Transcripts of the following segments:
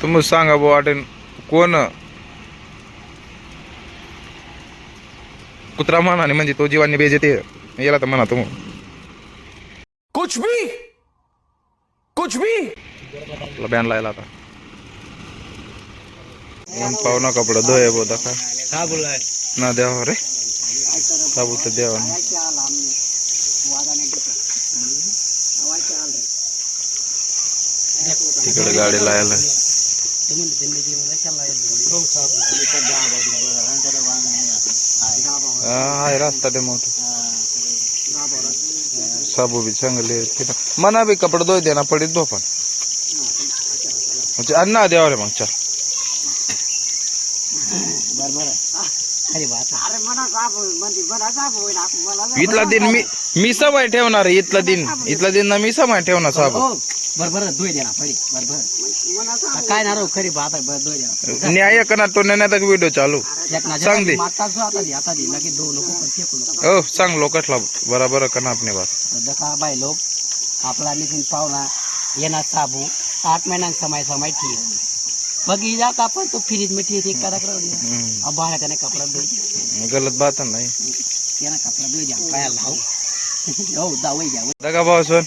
तुम्ही सांगा बुवा वाटेन कोण कुत्रा म्हणाने म्हणजे तो जीवानी बेजेते याला तर म्हणा तुम कुछ भी बॅन लायला आता पाहुणा कपडा धोय बोधा का ना द्यावा रे साबू तर द्यावा तिकडे गाडी लायला हाय रास्ता ते मोठा साबू भी चांगले मना भी कपडे धोय देना पडित दो पण म्हणजे अन्ना द्यावा रे मग चल इथला दिन मी समय ठेवणार इथला दिन ना मी समय ठेवणार साबू बरोबर धुई देना पडी बरोबर काय ना रो खरी बात आहे बरोबर धुई देना न्याय करणार तो नेण्यात व्हिडिओ चालू सांग दे आता दी लगे दो लोक पण फेकू हो सांग लोकटला बराबर कना आपने बात जका बाई लोक आपला नितीन पाहुणा येणार साबू 8 महिन्यां समय ठीक बगी जाता पण तो फ्रीज में ठीक करा कर अब बाहर कने कपड़ा धोई गलत बात नाही येना कपड़ा धोई जा पाया लाव हो दावई जा दगा भाऊ सोन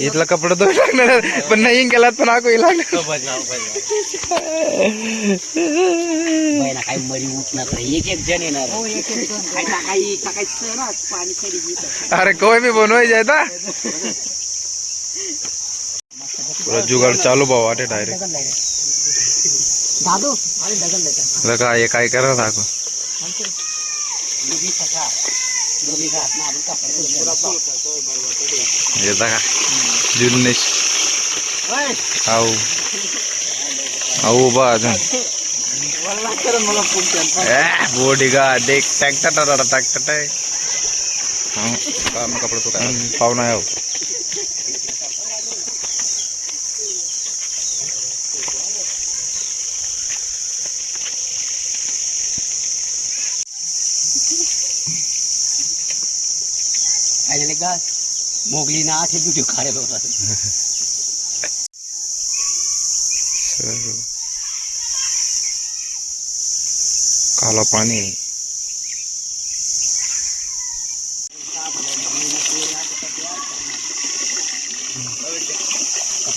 इथला कपडा धुई लागणार पण नाही गेलात पण आको लागणार बाईला काही मरी उठणार नाही एक जण येणार हो एक काही पाणी खरी अरे कोई भी बनवाई जाए था पूरा जुगाड़ चालू भाऊ वाटे डायरेक्ट दादू अरे डगल देता लगा ये काय कर रहा था ये दगा जुन्नेश आओ आओ बाजन बॉडीगार्ड देख टैक्टर है हां काम कपड़ा तो पावना है का मोगली ना आठे वीडियो खारे होता काला पानी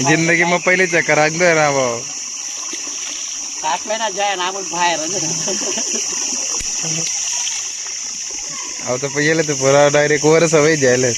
जिंदगी में पहले चक्कर आग दे रहा वो 7 महिना जाय ना आपण बाहेर अब तो पहले तो पूरा डायरेक्ट वर सवय जायले